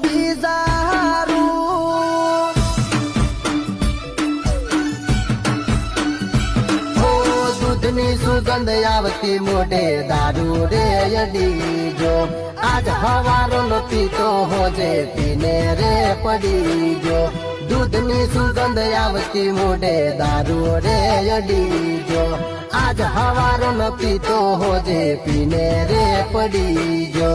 બીજારું દૂધની સુગંધ આવતી મોઢે દારૂ રે અડીજો આજ હવારો નો પીતો હોજે પીને રે પડીજો દૂધની સુગંધ આવતી મોઢે દારૂ રે અડીજો આજ હવારો નો પીતો હોજે પીને રે પડીજો